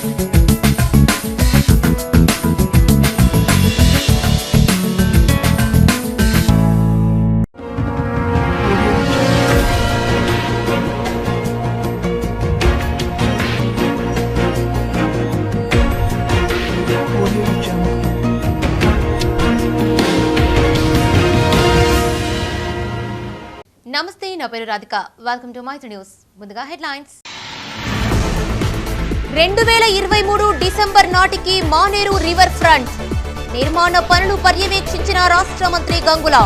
నమస్తే, నా పేరు Radhika. Welcome to my news. ముందుగా హెడ్లైన్స్. 2023 డిసెంబర్ నాటికి మానేరు రివర్ ఫ్రంట్ నిర్మాణ పనులు పర్యవేక్షించిన రాష్ట్ర మంత్రి గంగుల.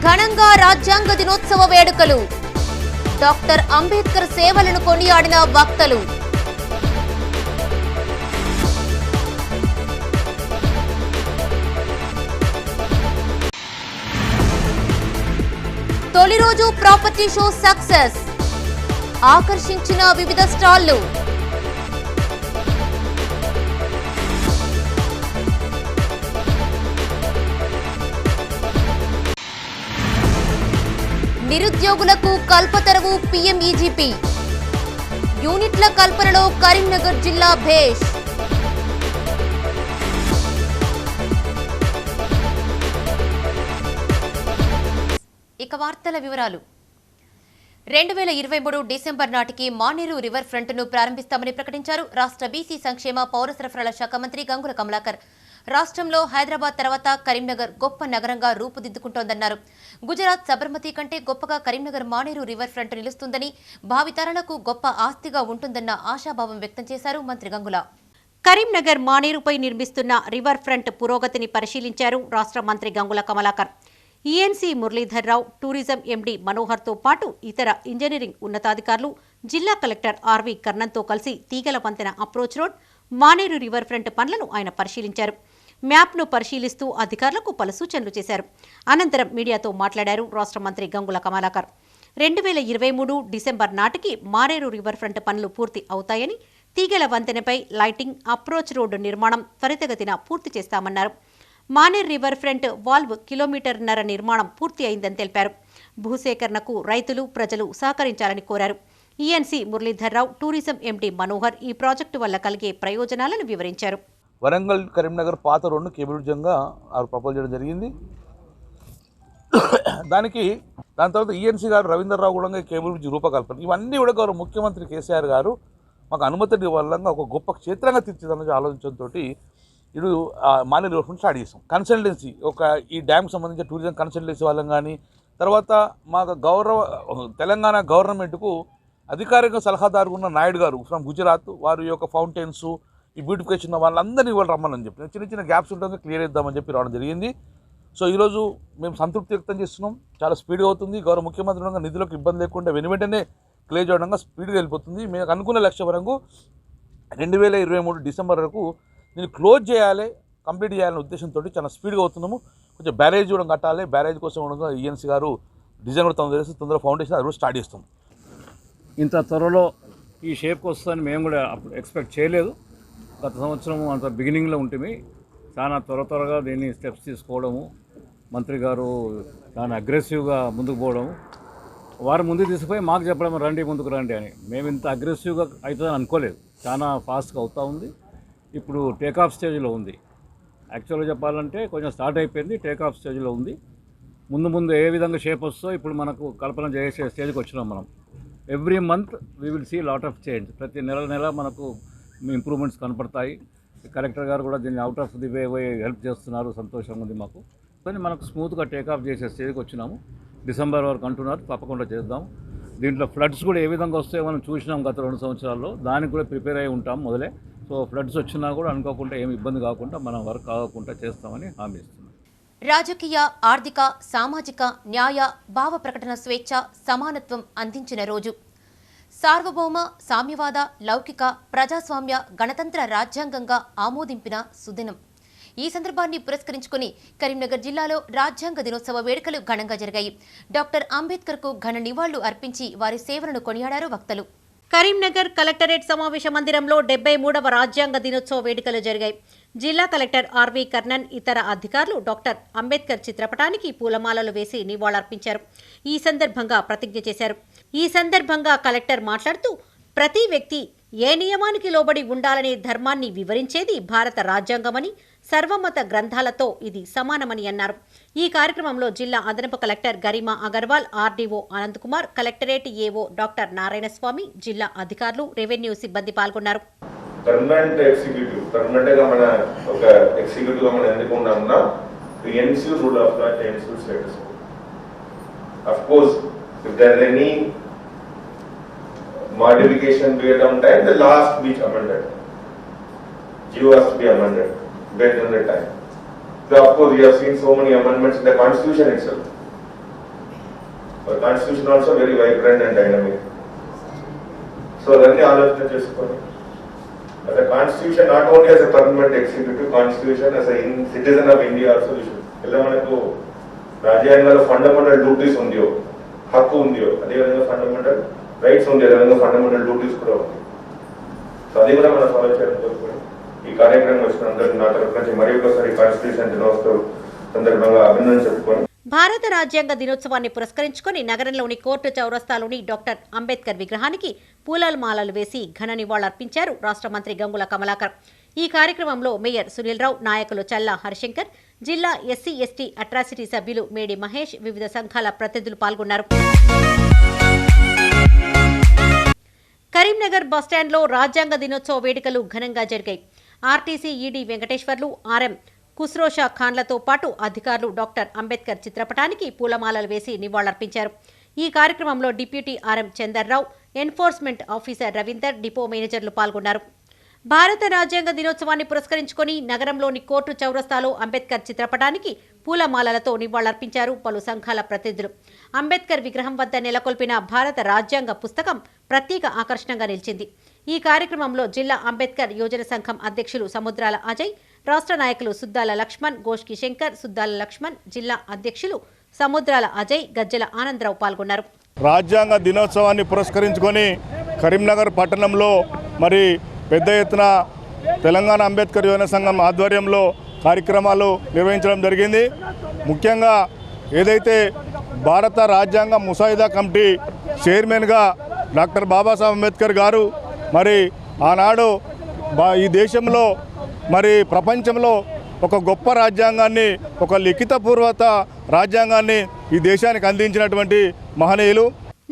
ఘనంగా రాజ్యాంగ దినోత్సవ వేడుకలు. డాక్టర్ అంబేద్కర్ సేవలను కొనియాడిన వక్తలు. తొలి రోజు ప్రాపర్టీ షో సక్సెస్, ఆకర్షించిన వివిధ స్టాళ్లు. నిరుద్యోగులకు కల్పతరువు పీఎంఈజీపీ. యూనిట్ల కల్పనలో కరీంనగర్ జిల్లా భేష్. ఇక వార్తల వివరాలు. 2023 డిసెంబర్ నాటికి మానేరు రివర్ ఫ్రంట్ ను ప్రారంభిస్తామని ప్రకటించారు రాష్ట్ర బీసీ సంక్షేమ పౌర సరఫరాల శాఖ మంత్రి గంగుల కమలాకర్. రాష్ట్రంలో హైదరాబాద్ తర్వాత కరీంనగర్ గొప్ప నగరంగా రూపుదిద్దుకుంటోందన్నారు. గుజరాత్ సబర్మతి కంటే గొప్పగా కరీంనగర్ మానేరు రివర్ ఫ్రంట్ నిలుస్తుందని, భావితరాలకు గొప్ప ఆస్తిగా ఉంటుందన్న ఆశాభావం వ్యక్తం చేశారు మంత్రి గంగుల. కరీంనగర్ మానేరుపై నిర్మిస్తున్న రివర్ ఫ్రంట్ పురోగతిని పరిశీలించారు రాష్ట్ర మంత్రి Gangula Kamalakar. ENC Muralidhar Rao, tourism MD మనోహర్తో పాటు ఇతర ఇంజనీరింగ్ ఉన్నతాధికారులు, జిల్లా కలెక్టర్ ఆర్వి కర్ణన్తో కలిసి తీగల వంతెన approach road, Maneru river front పనులను ఆయన పరిశీలించారు. మ్యాప్ను పరిశీలిస్తూ అధికారులకు పలు సూచనలు చేశారు. అనంతరం మీడియాతో మాట్లాడారు రాష్ట్ర మంత్రి గంగుల కమలాకర్. 2023 డిసెంబర్ నాటికి మానేరు రివర్ ఫ్రంట్ పనులు పూర్తి అవుతాయని, తీగల వంతెనపై లైటింగ్, అప్రోచ్ రోడ్డు నిర్మాణం త్వరితగతిన పూర్తి చేస్తామన్నారు. మానేర్ రివర్ ఫ్రంట్ వాల్వ్ కిలోమీటర్న్నర నిర్మాణం పూర్తి అయిందని తెలిపారు. భూసేకరణకు రైతులు, ప్రజలు సహకరించాలని కోరారు. ENC Muralidhar Rao, tourism MD Manohar ఈ ప్రాజెక్టు వల్ల కలిగే ప్రయోజనాలను వివరించారు. వరంగల్ కరీంనగర్ పాత రోడ్డును కేబుల్ బ్రిడ్జ్గా ప్రపోజ్ చేయడం జరిగింది. దాని తర్వాత ఈఎన్సీ గారు రవీంద్రరావు కూడా కేబుల్ బ్రిడ్జ్ రూపకల్పన, ఇవన్నీ కూడా గౌరవ ముఖ్యమంత్రి కేసీఆర్ గారు మాకు అనుమతి వల్ల ఒక గొప్ప క్షేత్రంగా తీర్చిదన్న ఆలోచనతో ఇటు మానేరు రివర్ ఫ్రంట్ స్టార్ట్ చేస్తాం. కన్సల్టెన్సీ ఈ డ్యామ్కి సంబంధించిన టూరిజం కన్సల్టెన్సీ వాళ్ళం కానీ, తర్వాత మా తెలంగాణ గవర్నమెంట్కు అధికారిక సలహాదారు ఉన్న నాయుడు గారు ఫ్రమ్ గుజరాత్, వారి యొక్క ఫౌంటైన్స్, ఈ బ్యూటిఫికేషన్ వాళ్ళందరినీ వాళ్ళు రమ్మని చెప్పి చిన్న చిన్న గ్యాప్స్ ఉంటుంది క్లియర్ చేద్దామని చెప్పి రావడం జరిగింది. సో ఈరోజు మేము సంతృప్తి వ్యక్తం చేస్తున్నాం. చాలా స్పీడ్గా అవుతుంది. గౌరవ ముఖ్యమంత్రి నిధులకు ఇబ్బంది లేకుండా వెంటనే క్లియర్ చేయడంగా స్పీడ్గా వెళ్ళిపోతుంది. మేము అనుకున్న లక్ష్యం వరకు 2023 డిసెంబర్ వరకు దీన్ని క్లోజ్ చేయాలి, కంప్లీట్ చేయాలనే ఉద్దేశంతో చాలా స్పీడ్గా అవుతున్నాము. కొంచెం బ్యారేజ్ కూడా కట్టాలి. బ్యారేజ్ కోసం కూడా ఈఎన్సీ గారు డిజైన్ కూడా తొందరగా ఫౌండేషన్ అది కూడా స్టార్ట్ చేస్తాం. ఇంత త్వరలో ఈ షేప్కి వస్తుందని మేము కూడా అప్పుడు ఎక్స్పెక్ట్ చేయలేదు. గత సంవత్సరం అంత బిగినింగ్లో ఉంటుంది. చాలా త్వరగా దీన్ని స్టెప్స్ తీసుకోవడము, మంత్రి గారు చాలా అగ్రెసివ్గా ముందుకు పోవడము, వారు ముందుకు తీసుకుపోయి మాకు చెప్పడం రండి ముందుకు రండి అని. మేము ఇంత అగ్రెసివ్గా అవుతుందని అనుకోలేదు. చాలా ఫాస్ట్గా అవుతూ ఉంది. ఇప్పుడు టేకాఫ్ స్టేజ్లో ఉంది. యాక్చువల్గా చెప్పాలంటే కొంచెం స్టార్ట్ అయిపోయింది, టేకాఫ్ స్టేజ్లో ఉంది. ముందు ఏ విధంగా షేప్ వస్తుందో ఇప్పుడు మనకు కల్పన చేసే స్టేజ్కి వచ్చినాం మనం. Every month we will see lot of change. ప్రతి నెల మనకు ఇంప్రూవ్మెంట్స్ కనపడతాయి. కలెక్టర్ గారు కూడా దీన్ని out of the way help చేస్తున్నారు. సంతోషంగా ఉంది మాకు. కానీ మనకు స్మూత్గా టేకాఫ్ చేసే స్టేజ్కి వచ్చినాము. డిసెంబర్ వరకు అంటున్నారు, తప్పకుండా చేద్దాం. దీంట్లో ఫ్లడ్స్ కూడా ఏ విధంగా వస్తాయో మనం చూసినాం గత 2 సంవత్సరాల్లో. దానికి కూడా ప్రిపేర్ అయి ఉంటాం మొదలే. సో ఫ్లడ్స్ వచ్చినా కూడా అనుకోకుండా ఏమి ఇబ్బంది కాకుండా మనం వర్క్ కాకుండా చేస్తామని హామీ ఇస్తున్నాం. రాజకీయ, ఆర్థిక, సామాజిక న్యాయ, భావ ప్రకటన స్వేచ్ఛ, సమానత్వం అందించిన రోజు. సార్వభౌమ, సామ్యవాద, లౌకిక, ప్రజాస్వామ్య, గణతంత్ర రాజ్యాంగంగా ఆమోదింపిన సుదినం. ఈ సందర్భాన్ని పురస్కరించుకుని కరీంనగర్ జిల్లాలో రాజ్యాంగ దినోత్సవ వేడుకలు ఘనంగా జరిగాయి. డాక్టర్ అంబేద్కర్ కు ఘన నివాళులు అర్పించి వారి సేవలను కొనియాడారు వక్తలు. కరీంనగర్ కలెక్టరేట్ సమావేశ మందిరంలో 73వ రాజ్యాంగ దినోత్సవ వేడుకలు జరిగాయి. జిల్లా కలెక్టర్ ఆర్వి కర్ణన్ ఇతర అధికారులు డాక్టర్ అంబేద్కర్ చిత్రపటానికి పూలమాలలు వేసి నివాళులర్పించారు. ఈ సందర్భంగా ప్రతిజ్ఞ చేశారు. ఈ సందర్భంగా కలెక్టర్ మాట్లాడుతూ ప్రతి వ్యక్తి ఏ నియమానికి లోబడి ఉండాలనే ధర్మాన్ని వివరించేది భారత రాజ్యాంగమని, సర్వమత గ్రంథాలతో ఇది సమానమని అన్నారు. ఈ కార్యక్రమంలో జిల్లా అదనపు collector Garima Agarwal, RDO Anand Kumar, collectorate AO doctor Narayanaswamy, జిల్లా అధికారులు, రెవెన్యూ సిబ్బంది పాల్గొన్నారు. పర్మనెంట్ ఎగ్జిక్యూటివ్ పర్మనెంట్గా మన ఒక ఎగ్జిక్యూటివ్గా మనం ఎందుకు ఉన్నామన్నా ఎన్సీ రూల్ ఆఫ్ లా ఎన్సీ status. Of course if there any modification based on time, the last be amended. Geo has to be amended based on the time. So of course we have seen so many amendments in the constitution itself. The constitution also very vibrant and dynamic. So then the allocation cheskoni. As a constitution, not only as a permanent executive constitution, as a citizen of India also we should. Ella manaku రాజ్యాంగంలో fundamental duties ఉందియో, హక్కు ఉందియో, అదేవిధంగా fundamental rights ఉంది, అదేవిధంగా fundamental duties కూడా ఉంది. So అది కూడా మనం ఫాలో చేయడం కోరుకుని ఈ కార్యక్రమం వచ్చిన అందరికీ నా తరఫు నుంచి మరి ఒకసారి కాన్స్టిట్యూషన్ దినోత్సవం సందర్భంగా అభినందన చెప్పుకొని భారత రాజ్యాంగ దినోత్సవాన్ని పురస్కరించుకొని నగరంలోని కోర్టు చౌరస్తాలోని డాక్టర్ అంబేద్కర్ విగ్రహానికి పూలమాలలు వేసి ఘన నివాళులర్పించారు రాష్ట్ర మంత్రి గంగుల కమలాకర్. ఈ కార్యక్రమంలో మేయర్ సునీల్ రావు, నాయకులు చల్లా హరిశంకర్, జిల్లా ఎస్సీ ఎస్టీ అట్రాసిటీ సభ్యులు మేడి మహేష్, వివిధ సంఘాల ప్రతినిధులు పాల్గొన్నారు. కరీంనగర్ బస్టాండ్లో రాజ్యాంగ దినోత్సవ వేడుకలు ఘనంగా జరిగాయి. ఆర్టీసీ ఈడీ వెంకటేశ్వర్లు, ఆర్ఎం కుస్రోషా ఖాన్లతో పాటు అధికారులు డాక్టర్ అంబేద్కర్ చిత్రపటానికి పూలమాలలు వేసి నివాళులర్పించారు. ఈ కార్యక్రమంలో deputy RM Chandarrao, enforcement officer Ravinder, depot మేనేజర్లు పాల్గొన్నారు. భారత రాజ్యాంగ దినోత్సవాన్ని పురస్కరించుకొని నగరంలోని కోర్టు చౌరస్తాలో అంబేద్కర్ చిత్రపటానికి పూలమాలలతో నివాళులర్పించారు పలు సంఘాల ప్రతినిధులు. అంబేద్కర్ విగ్రహం వద్ద నెలకొల్పిన భారత రాజ్యాంగ పుస్తకం ప్రత్యేక ఆకర్షణగా నిలిచింది. ఈ కార్యక్రమంలో జిల్లా అంబేద్కర్ యోజన సంఘం అధ్యక్షులు సముద్రాల అజయ్, రాష్ట్ర నాయకులు సుద్దాల లక్ష్మణ్, గోష్కి శంకర్, సుద్దాల లక్ష్మణ్, జిల్లా అధ్యక్షులు సముద్రాల అజయ్, గజ్జల ఆనందరావు పాల్గొన్నారు. రాజ్యాంగ దినోత్సవాన్ని పురస్కరించుకొని కరీంనగర్ పట్టణంలో మరి పెద్ద ఎత్తున తెలంగాణ అంబేద్కర్ యోజన సంఘం ఆధ్వర్యంలో కార్యక్రమాలు నిర్వహించడం జరిగింది. ముఖ్యంగా ఏదైతే భారత రాజ్యాంగ ముసాయిదా కమిటీ చైర్మన్గా డాక్టర్ బాబాసాహెబ్ అంబేద్కర్ గారు మరి ఆనాడు ఈ దేశంలో మరి ప్రపంచంలో ఒక గొప్ప రాజ్యాంగాన్ని, ఒక లిఖితపూర్వక రాజ్యాంగాన్ని ఈ దేశానికి అందించినటువంటి మహనీయులు.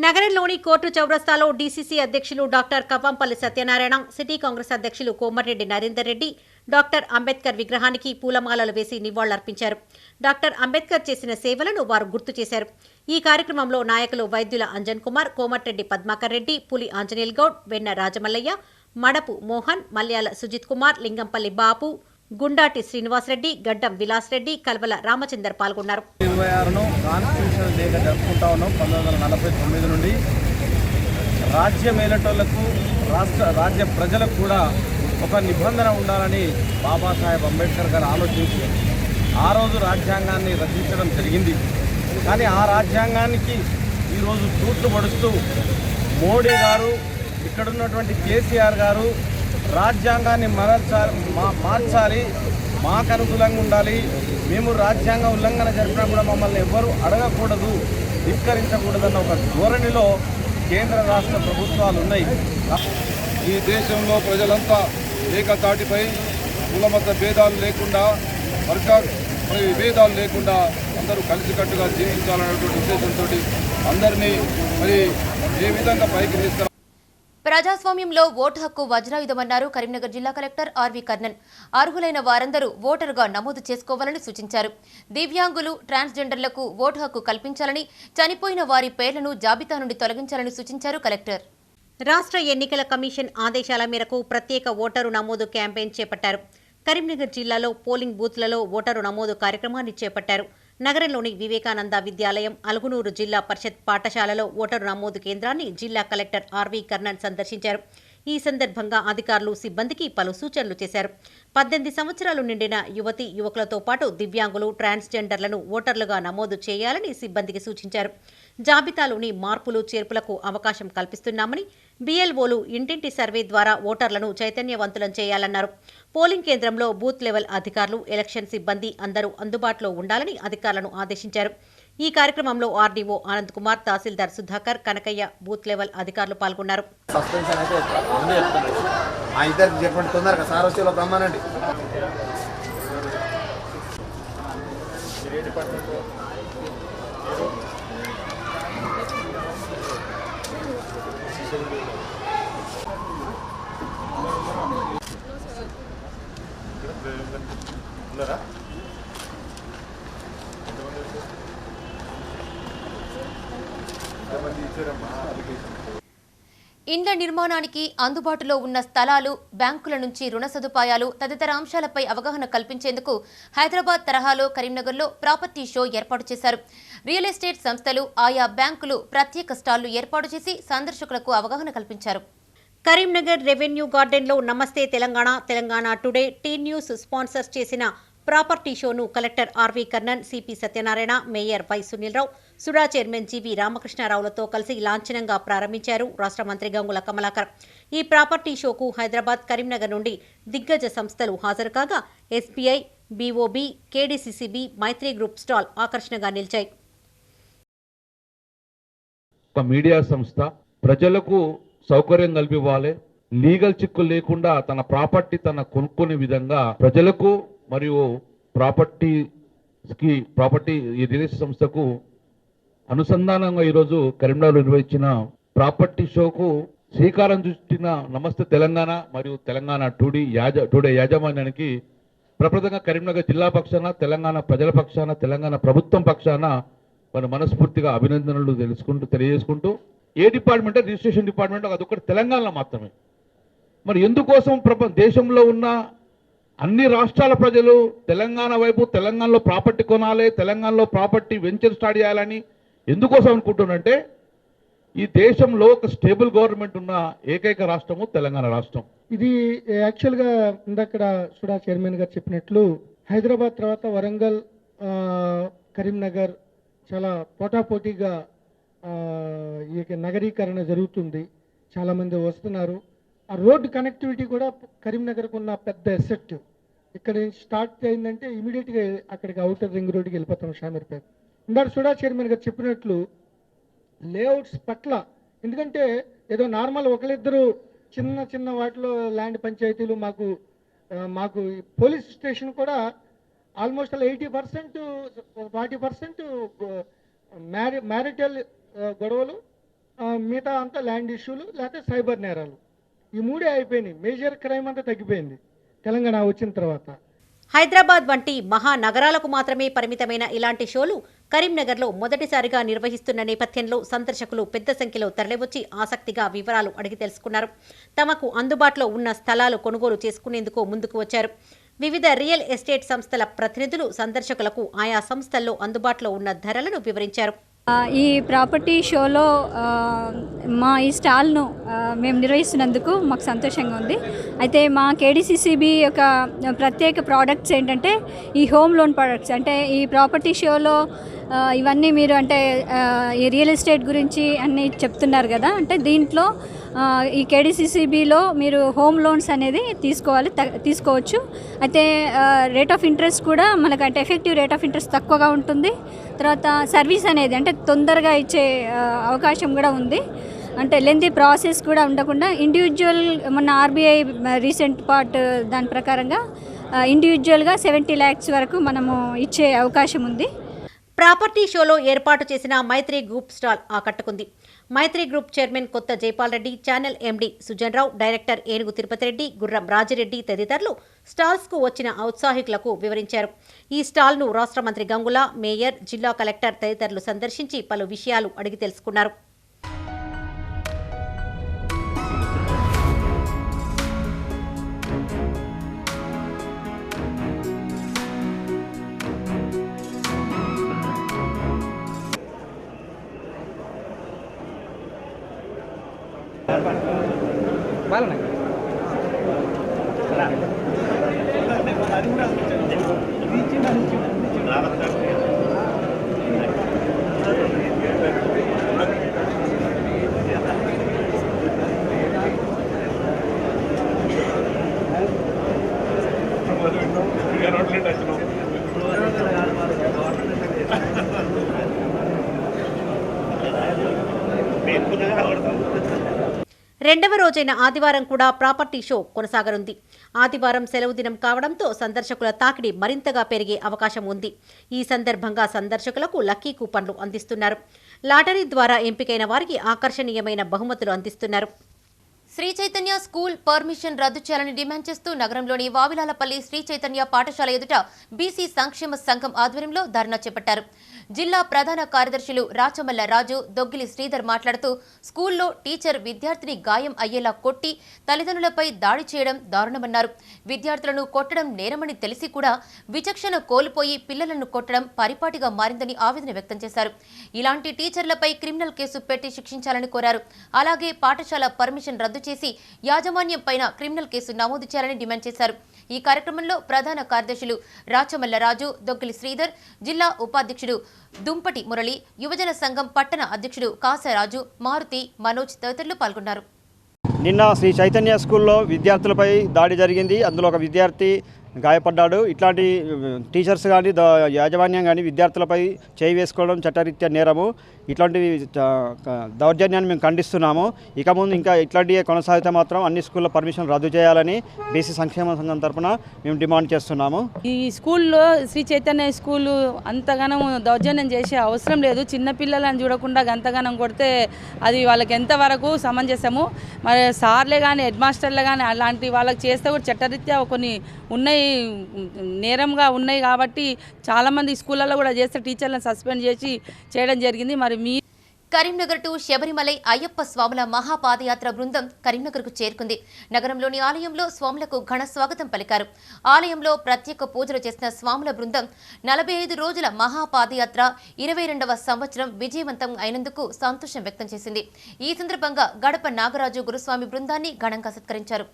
నగరంలోని కోర్టు చౌరస్తాలో డీసీసీ అధ్యక్షులు డాక్టర్ కవ్వంపల్లి సత్యనారాయణ, సిటీ కాంగ్రెస్ అధ్యక్షులు కోమటిరెడ్డి నరేందర్ రెడ్డి డాక్టర్ అంబేద్కర్ విగ్రహానికి పూలమాలలు వేసి నివాళులర్పించారు. డాక్టర్ అంబేద్కర్ చేసిన సేవలను వారు గుర్తు చేశారు. ఈ కార్యక్రమంలో నాయకులు వైద్యుల అంజన్ కుమార్, కోమటిరెడ్డి పద్మాకర్ రెడ్డి, పులి ఆంజనేయుల్ గౌడ్, వెన్న రాజమల్లయ్య, మడపు మోహన్, మల్యాల సుజిత్ కుమార్, లింగంపల్లి బాపు, గుండాటి శ్రీనివాసరెడ్డి, గడ్డం విలాస్ రెడ్డి, కల్వల రామచందర్ పాల్గొన్నారు. 26ను కాన్స్టిట్యూషన్ డేగా జరుపుకుంటా ఉన్నాం. 1949 నుండి రాజ్యమేలటోళ్లకు, రాజ్య ప్రజలకు కూడా ఒక నిబంధన ఉండాలని బాబాసాహెబ్ అంబేద్కర్ గారు ఆలోచించి ఆ రోజు రాజ్యాంగాన్ని రచించడం జరిగింది. కానీ ఆ రాజ్యాంగానికి ఈరోజు తూట్లు పడుస్తూ మోడీ గారు, ఇక్కడున్నటువంటి కేసీఆర్ గారు రాజ్యాంగాన్ని మార్చాలి, మాకు అనుకూలంగా ఉండాలి, మేము రాజ్యాంగ ఉల్లంఘన జరిపినా కూడా మమ్మల్ని ఎవ్వరూ అడగకూడదు, ధిక్కరించకూడదన్న ఒక ధోరణిలో కేంద్ర రాష్ట్ర ప్రభుత్వాలు ఉన్నాయి. ఈ దేశంలో ప్రజలంతా ఏకతాటిపై కులమత భేదాలు లేకుండా, వర్గ విభేదాలు లేకుండా అందరూ కలిసికట్టుగా జీవించాలనేటువంటి ఉద్దేశంతో అందరినీ మరి ఏ విధంగా పైకి తీసుకురా. ప్రజాస్వామ్యంలో ఓటు హక్కు వజ్రాయుధమన్నారు కరీంనగర్ జిల్లా కలెక్టర్ ఆర్వి కర్ణన్. అర్హులైన వారందరూ ఓటరుగా నమోదు చేసుకోవాలని సూచించారు. దివ్యాంగులు, ట్రాన్స్జెండర్లకు ఓటు హక్కు కల్పించాలని, చనిపోయిన వారి పేర్లను జాబితా నుండి తొలగించాలని సూచించారు కలెక్టర్. రాష్ట్ర ఎన్నికల కమిషన్ ఆదేశాల మేరకు ప్రత్యేక ఓటరు నమోదు క్యాంపెయిన్ చేపట్టారు. కరీంనగర్ జిల్లాలో పోలింగ్ బూత్లలో ఓటరు నమోదు కార్యక్రమాన్ని చేపట్టారు. నగరంలోని వివేకానంద విద్యాలయం, అలుగునూరు జిల్లా పరిషత్ పాఠశాలలో ఓటరు నమోదు కేంద్రాన్ని జిల్లా కలెక్టర్ ఆర్వి కర్ణన్ సందర్శించారు. ఈ సందర్భంగా అధికారులు, సిబ్బందికి పలు సూచనలు చేశారు. 18 సంవత్సరాలు నిండిన యువతీ యువకులతో పాటు దివ్యాంగులు, ట్రాన్స్జెండర్లను ఓటర్లుగా నమోదు చేయాలని సిబ్బందికి సూచించారు. జాబితాలోని మార్పులు, చేర్పులకు అవకాశం కల్పిస్తున్నామని, బీఎల్ఓలు ఇంటింటి సర్వే ద్వారా ఓటర్లను చైతన్యవంతులం చేయాలన్నారు. పోలింగ్ కేంద్రంలో బూత్ లెవెల్ అధికారులు, ఎలక్షన్ సిబ్బంది అందరూ అందుబాటులో ఉండాలని అధికారులను ఆదేశించారు. ఈ కార్యక్రమంలో ఆర్డీఓ ఆనంద్ కుమార్, తహసీల్దార్ సుధాకర్, కనకయ్య, బూత్ లెవెల్ అధికారులు పాల్గొన్నారు. ఇండ్ల నిర్మాణానికి అందుబాటులో ఉన్న స్థలాలు, బ్యాంకుల నుంచి రుణ సదుపాయాలు తదితర అంశాలపై అవగాహన కల్పించేందుకు హైదరాబాద్ తరహాలో కరీంనగర్లో ప్రాపర్టీ షో ఏర్పాటు చేశారు. రియల్ ఎస్టేట్ సంస్థలు, ఆయా బ్యాంకులు ప్రత్యేక స్టాళ్లు ఏర్పాటు చేసి సందర్శకులకు అవగాహన కల్పించారు. కరీంనగర్ రెవెన్యూ గార్డెన్లో Namaste Telangana, Telangana today, T news sponsor చేసిన ప్రాపర్టీ షోను collector RV Karnan, CP Satyanarayana, mayor Y Sunil Rao, SUDA chairman GV రామకృష్ణారావులతో కలిసి లాంఛనంగా ప్రారంభించారు రాష్ట్ర మంత్రి గంగుల కమలాకర్. ఈ ప్రాపర్టీ షోకు హైదరాబాద్, కరీంనగర్ నుండి దిగ్గజ సంస్థలు హాజరు కాగా ఎస్బీఐ, బీఓబీ, కేడీసీసీబీ, మైత్రి గ్రూప్ స్టాల్ ఆకర్షణగా నిలిచాయి. ఒక మీడియా సంస్థ ప్రజలకు సౌకర్యం కల్పివ్వాలి, లీగల్ చిక్కులు లేకుండా తన ప్రాపర్టీ తన కొనుక్కునే విధంగా ప్రజలకు మరియు ప్రాపర్టీ రియల్ ఎస్టేట్ సంస్థకు అనుసంధానంగా ఈరోజు కరీంనగర్లో నిర్వహించిన ప్రాపర్టీ షోకు శ్రీకారం చుట్టిన నమస్తే తెలంగాణ మరియు తెలంగాణ టుడే యాజమాన్యానికి ప్రప్రదంగా కరీంనగర్ జిల్లా పక్షాన, తెలంగాణ ప్రజల పక్షాన, తెలంగాణ ప్రభుత్వం పక్షాన మన మనస్ఫూర్తిగా అభినందనలు తెలియజేసుకుంటూ, ఏ డిపార్ట్మెంట్ రిజిస్ట్రేషన్ డిపార్ట్మెంట్ అదొకటి తెలంగాణలో మాత్రమే. మరి ఎందుకోసం దేశంలో ఉన్న అన్ని రాష్ట్రాల ప్రజలు తెలంగాణ వైపు, తెలంగాణలో ప్రాపర్టీ కొనాలి, తెలంగాణలో ప్రాపర్టీ వెంచర్ స్టార్ట్ చేయాలని ఎందుకోసం అనుకుంటున్నారంటే, ఈ దేశంలో ఒక స్టేబుల్ గవర్నమెంట్ ఉన్న ఏకైక రాష్ట్రము తెలంగాణ రాష్ట్రం. ఇది యాక్చువల్గా ఇందక్కడ సుడా చైర్మన్ గారు చెప్పినట్లు హైదరాబాద్ తర్వాత వరంగల్, కరీంనగర్ చాలా పోటాపోటీగా ఈ నగరీకరణ జరుగుతుంది. చాలామంది వస్తున్నారు. ఆ రోడ్డు కనెక్టివిటీ కూడా కరీంనగర్కు ఉన్న పెద్ద ఎసెట్. ఇక్కడ నుంచి స్టార్ట్ అయిందంటే ఇమీడియట్గా అక్కడికి అవుటర్ రింగ్ రోడ్డుకి వెళ్ళిపోతాం షామీర్పేట. ఇందాక సుడా చైర్మన్ గారు చెప్పినట్లు లేఅవుట్స్ పట్ల, ఎందుకంటే ఏదో నార్మల్ ఒకరిద్దరు చిన్న చిన్న వాటిలో ల్యాండ్ పంచాయతీలు, మాకు పోలీస్ స్టేషన్ కూడా ఆల్మోస్ట్ 80%, 40% మ్యారిటల్ గొడవలు, మిగతా అంతా ల్యాండ్ ఇష్యూలు లేకపోతే సైబర్ నేరాలు. ఈ మూడే అయిపోయినాయి. మేజర్ క్రైమ్ అంతా తగ్గిపోయింది తెలంగాణ వచ్చిన తర్వాత. హైదరాబాద్ వంటి మహానగరాలకు మాత్రమే పరిమితమైన ఇలాంటి షోలు కరీంనగర్లో మొదటిసారిగా నిర్వహిస్తున్న నేపథ్యంలో సందర్శకులు పెద్ద సంఖ్యలో తరలివచ్చి ఆసక్తిగా వివరాలు అడిగి తెలుసుకున్నారు. తమకు అందుబాటులో ఉన్న స్థలాలు కొనుగోలు చేసుకునేందుకు ముందుకు వచ్చారు. వివిధ రియల్ ఎస్టేట్ సంస్థల ప్రతినిధులు సందర్శకులకు ఆయా సంస్థల్లో అందుబాటులో ఉన్న ధరలను వివరించారు. ఈ ప్రాపర్టీ షోలో మా ఈ స్టాల్ను మేము నిర్వహిస్తున్నందుకు మాకు సంతోషంగా ఉంది. అయితే మా కేడీసీసీబీ యొక్క ప్రత్యేక ప్రోడక్ట్స్ ఏంటంటే ఈ హోమ్ లోన్ ప్రోడక్ట్స్. అంటే ఈ ప్రాపర్టీ షోలో ఇవన్నీ మీరు అంటే ఈ రియల్ ఎస్టేట్ గురించి అన్నీ చెప్తున్నారు కదా, అంటే దీంట్లో ఈ కేడీసీసీబీలో మీరు హోమ్ లోన్స్ అనేది తీసుకోవచ్చు. అయితే రేట్ ఆఫ్ ఇంట్రెస్ట్ కూడా మనకు అంటే ఎఫెక్టివ్ రేట్ ఆఫ్ ఇంట్రెస్ట్ తక్కువగా ఉంటుంది. తర్వాత సర్వీస్ అనేది అంటే తొందరగా ఇచ్చే అవకాశం కూడా ఉంది. అంటే లెంతీ ప్రాసెస్ కూడా ఉండకుండా ఇండివిజువల్, మొన్న ఆర్బీఐ రీసెంట్ దాని ప్రకారంగా ఇండివిజువల్గా 70 lakhs వరకు మనము ఇచ్చే అవకాశం ఉంది. ప్రాపర్టీ షోలో ఏర్పాటు చేసిన మైత్రి గ్రూప్ స్టాల్ ఆకట్టుకుంది. మైత్రి గ్రూప్ చైర్మన్ కొత్త జైపాల్ రెడ్డి, ఛానల్ ఎండీ సుజన్ రావు, డైరెక్టర్ ఏనుగు తిరుపతి రెడ్డి, గుర్రం రాజిరెడ్డి తదితరులు స్టాల్స్కు వచ్చిన ఔత్సాహికులకు వివరించారు. ఈ స్టాల్ను రాష్ట్ర మంత్రి గంగుల, మేయర్, జిల్లా కలెక్టర్ తదితరులు సందర్శించి పలు విషయాలు అడిగి తెలుసుకున్నారు. రెండవ రోజైన ఆదివారం కూడా ప్రాపర్టీ షో కొనసాగనుంది. ఆదివారం సెలవు దినం కావడంతో సందర్శకుల తాకిడి మరింతగా పెరిగే అవకాశం ఉంది. ఈ సందర్భంగా సందర్శకులకు లక్కీ కూపన్లు అందిస్తున్నారు. లాటరీ ద్వారా ఎంపికైన వారికి ఆకర్షణీయమైన బహుమతులు అందిస్తున్నారు. శ్రీ చైతన్య స్కూల్ పర్మిషన్ రద్దు చేయాలని డిమాండ్ చేస్తూ నగరంలోని వావిలాలపల్లి శ్రీ చైతన్య పాఠశాల ఎదుట బీసీ సంక్షేమ సంఘం ఆధ్వర్యంలో ధర్నా చేపట్టారు. జిల్లా ప్రధాన కార్యదర్శులు రాచమల్ల రాజు, దొగ్గిలి శ్రీధర్ మాట్లాడుతూ స్కూల్లో టీచర్ విద్యార్థిని గాయం అయ్యేలా కొట్టి తల్లిదండ్రులపై దాడి చేయడం దారుణమన్నారు. విద్యార్థులను కొట్టడం నేరమని తెలిసి కూడా విచక్షణ కోల్పోయి పిల్లలను కొట్టడం పరిపాటిగా మారిందని ఆవేదన వ్యక్తం చేశారు. ఇలాంటి టీచర్లపై క్రిమినల్ కేసు పెట్టి శిక్షించాలని కోరారు. అలాగే పాఠశాల పర్మిషన్ రద్దు చేసి యాజమాన్యం పైన క్రిమినల్ కేసు నమోదు చేయాలని డిమాండ్ చేశారు. ఈ కార్యక్రమంలో ప్రధాన కార్యదర్శులు రాచమల్ల రాజు, దొగ్గిలి శ్రీధర్, జిల్లా ఉపాధ్యక్షుడు దుంపటి మురళి, యువజన సంఘం పట్టణ అధ్యక్షుడు కాసరాజు, మారుతి, మనోజ్ తదితరులు పాల్గొన్నారు. నిన్న శ్రీ చైతన్య స్కూల్లో విద్యార్థులపై దాడి జరిగింది. అందులో ఒక విద్యార్థి గాయపడ్డాడు. ఇట్లాంటి టీచర్స్ కానీ యాజమాన్యం కానీ విద్యార్థులపై చేయి వేసుకోవడం చట్టరీత్యా నేరము. ఇట్లాంటి దౌర్జన్యాన్ని మేము ఖండిస్తున్నాము. ఇక ముందు ఇంకా ఇట్లాంటివి కొనసాగితే మాత్రం అన్ని స్కూల్లో పర్మిషన్ రద్దు చేయాలని బీసీ సంక్షేమ సంఘం తరఫున మేము డిమాండ్ చేస్తున్నాము. ఈ స్కూల్లో శ్రీ చైతన్య స్కూలు అంతగానం దౌర్జన్యం చేసే అవసరం లేదు. చిన్నపిల్లలను చూడకుండా గంతగానం కొడితే అది వాళ్ళకి ఎంతవరకు సమంజసము. మరి సార్లే కానీ హెడ్ మాస్టర్లే కానీ అలాంటి వాళ్ళకి చేస్తే కూడా చట్టరీత్యా కొన్ని ఉన్నాయి, నేరంగా ఉన్నాయి. కాబట్టి చాలామంది స్కూళ్ళల్లో కూడా చేస్తే టీచర్లను సస్పెండ్ చేసి చేయడం జరిగింది. మరి కరీంనగర్ టు శబరిమలై అయ్యప్ప స్వాముల మహాపాదయాత్ర బృందం కరీంనగర్కు చేరుకుంది. నగరంలోని ఆలయంలో స్వాములకు ఘన స్వాగతం పలికారు. ఆలయంలో ప్రత్యేక పూజలు చేసిన స్వాముల బృందం 45 రోజుల మహాపాదయాత్ర 22వ సంవత్సరం విజయవంతం అయినందుకు సంతోషం వ్యక్తం చేసింది. ఈ సందర్భంగా గడప నాగరాజు గురుస్వామి బృందాన్ని ఘనంగా సత్కరించారు.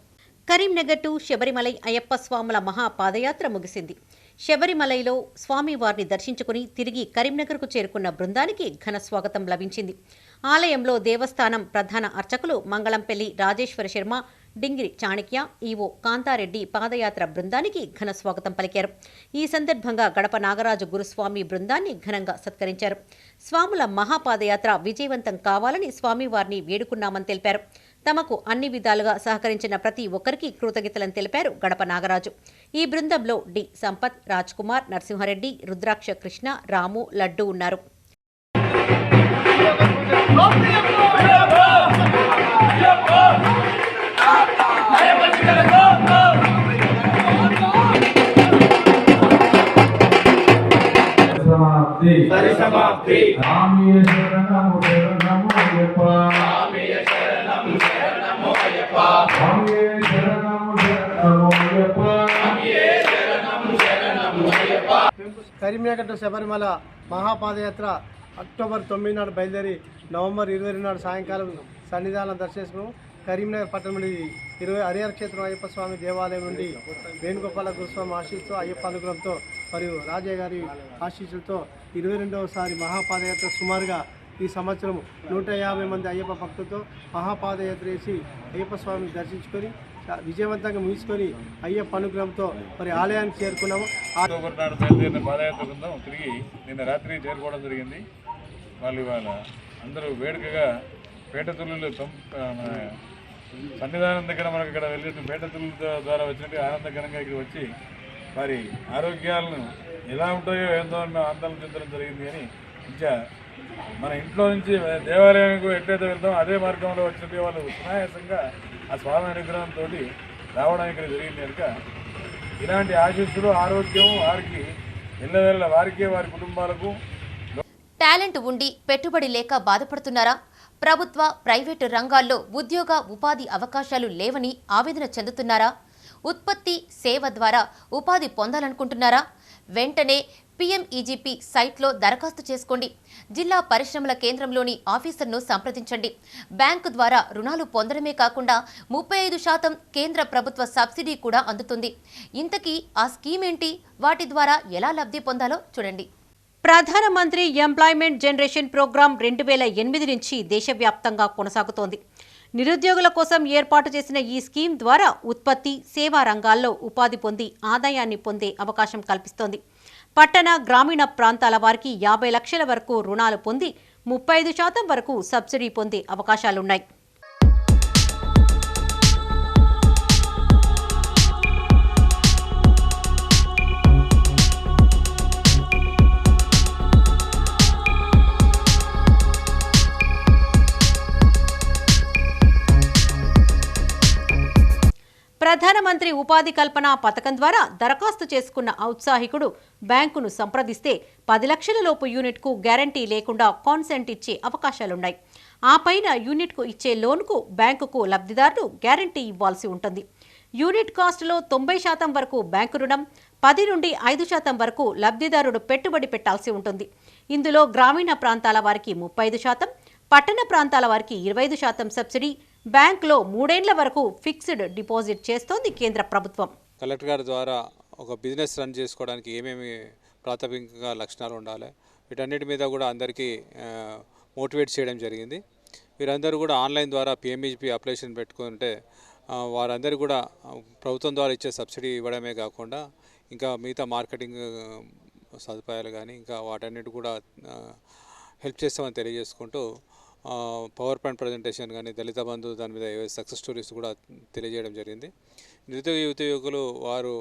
కరీంనగర్ టు శబరిమలై అయ్యప్ప స్వాముల మహాపాదయాత్ర ముగిసింది. శబరిమలైలో స్వామివారిని దర్శించుకుని తిరిగి కరీంనగర్కు చేరుకున్న బృందానికి ఘన స్వాగతం లభించింది. ఆలయంలో దేవస్థానం ప్రధాన అర్చకులు మంగళంపల్లి రాజేశ్వర శర్మ, డింగిరి చాణక్య, ఈవో కాంతారెడ్డి పాదయాత్ర బృందానికి ఘన స్వాగతం పలికారు. ఈ సందర్భంగా గడప నాగరాజు గురుస్వామి బృందాన్ని ఘనంగా సత్కరించారు. స్వాముల మహాపాదయాత్ర విజయవంతం కావాలని స్వామివారిని వేడుకున్నామని తెలిపారు. తమకు అన్ని విధాలుగా సహకరించిన ప్రతి ఒక్కరికి కృతజ్ఞతలను తెలిపారు గడప నాగరాజు. ఈ బృందంలో డి సంపత్, రాజ్ కుమార్, నరసింహారెడ్డి, రుద్రాక్ష కృష్ణ, రాము, లడ్డు ఉన్నారు. కరీంనగర్ టు శబరిమల మహాపాదయాత్ర అక్టోబర్ 9 నాడు బయలుదేరి నవంబర్ 20 నాడు సాయంకాలం సన్నిధానం దర్శించుకున్నాం. కరీంనగర్ పట్టణంలోని హరిహర క్షేత్రం అయ్యప్ప స్వామి దేవాలయం నుండి వేణుగోపాల గురుస్వామి ఆశీస్సుతో, అయ్యప్ప అనుగ్రహంతో మరియు రాజయ్య గారి ఆశీస్సులతో 22వసారి మహాపాదయాత్ర సుమారుగా ఈ సంవత్సరం 150 మంది అయ్యప్ప భక్తులతో మహాపాదయాత్ర చేసి అయ్యప్ప స్వామిని దర్శించుకొని విజయవంతంగా ముగించుకొని అయ్యప్ప అనుగ్రహంతో మరి ఆలయానికి చేరుకున్నాము. అక్టోబర్ నాడు బయలుదేరిన పాదయాత్ర బృందం తిరిగి నిన్న రాత్రి చేరుకోవడం జరిగింది. వాళ్ళు ఇవాళ అందరూ వేడుకగా పేటతుళ్ళు సన్నిధానం దగ్గర మనకు ఇక్కడ వెళ్ళి పేటతుళ్ళ ద్వారా వచ్చినట్టు ఆనందకరంగా ఇక్కడ వచ్చి వారి ఆరోగ్యాలను ఎలా ఉంటాయో ఏందో అన్న ఆందోళన చెందడం జరిగింది. అని ఇంకా మన ఇంట్లో నుంచి దేవాలయానికి ఎట్లయితే వెళ్తామో అదే మార్గంలో వచ్చినట్టు వాళ్ళు సునాయాసంగా ఆ స్వామి అనుగ్రహంతో రావడం ఇక్కడ జరిగింది కనుక ఇలాంటి ఆశీస్సులు, ఆరోగ్యం వారికి ఎల్లవేళ వారికి వారి కుటుంబాలకు. టాలెంట్ ఉండి పెట్టుబడి లేక బాధపడుతున్నారా? ప్రభుత్వ, ప్రైవేటు రంగాల్లో ఉద్యోగ, ఉపాధి అవకాశాలు లేవని ఆవేదన చెందుతున్నారా? ఉత్పత్తి, సేవ ద్వారా ఉపాధి పొందాలనుకుంటున్నారా? వెంటనే PMEGP సైట్లో దరఖాస్తు చేసుకోండి. జిల్లా పరిశ్రమల కేంద్రంలోని ఆఫీసర్ను సంప్రదించండి. బ్యాంకు ద్వారా రుణాలు పొందడమే కాకుండా 35% కేంద్ర ప్రభుత్వ సబ్సిడీ కూడా అందుతుంది. ఇంతకీ ఆ స్కీమ్ ఏంటి? వాటి ద్వారా ఎలా లబ్ధి పొందాలో చూడండి. ప్రధానమంత్రి ఎంప్లాయ్మెంట్ జనరేషన్ ప్రోగ్రాం 2008 నుంచి దేశవ్యాప్తంగా కొనసాగుతోంది. నిరుద్యోగుల కోసం ఏర్పాటు చేసిన ఈ స్కీమ్ ద్వారా ఉత్పత్తి, సేవా రంగాల్లో ఉపాధి పొంది ఆదాయాన్ని పొందే అవకాశం కల్పిస్తోంది. పట్టణ గ్రామీణ ప్రాంతాల వారికి 50 లక్షల వరకు రుణాలు పొంది 35% వరకు సబ్సిడీ పొందే అవకాశాలున్నాయి. ప్రధానమంత్రి ఉపాధి కల్పన పథకం ద్వారా దరఖాస్తు చేసుకున్న ఔత్సాహికుడు బ్యాంకును సంప్రదిస్తే 10 లక్షల లోపు యూనిట్కు గ్యారంటీ లేకుండా కాన్సెంట్ ఇచ్చే అవకాశాలున్నాయి. ఆ పైన యూనిట్కు ఇచ్చే లోన్కు బ్యాంకుకు లబ్ధిదారుడు గ్యారంటీ ఇవ్వాల్సి ఉంటుంది. యూనిట్ కాస్ట్లో 90% వరకు బ్యాంకు రుణం, 10 నుండి 5% వరకు లబ్ధిదారుడు పెట్టుబడి పెట్టాల్సి ఉంటుంది. ఇందులో గ్రామీణ ప్రాంతాల వారికి 35%, పట్టణ ప్రాంతాల వారికి 25% సబ్సిడీ, బ్యాంకులో 3 ఏళ్ల వరకు ఫిక్స్డ్ డిపాజిట్ చేస్తోంది కేంద్ర ప్రభుత్వం. కలెక్టర్ గారి ద్వారా ఒక బిజినెస్ రన్ చేసుకోవడానికి ఏమేమి ప్రాథమికంగా లక్షణాలు ఉండాలి, వీటన్నిటి మీద కూడా అందరికీ మోటివేట్ చేయడం జరిగింది. వీరందరూ కూడా ఆన్లైన్ ద్వారా పిఎంఈజీపీ అప్లికేషన్ పెట్టుకుంటే వారందరూ కూడా ప్రభుత్వం ద్వారా ఇచ్చే సబ్సిడీ ఇవ్వడమే కాకుండా ఇంకా మిగతా మార్కెటింగ్ సదుపాయాలు కానీ ఇంకా వాటన్నిటి కూడా హెల్ప్ చేస్తామని తెలియజేసుకుంటూ పవర్ పాయింట్ ప్రజెంటేషన్ కానీ దళిత బంధు దాని మీద సక్సెస్ స్టోరీస్ కూడా తెలియజేయడం జరిగింది. నిరుద్యోగ యువకులు వారు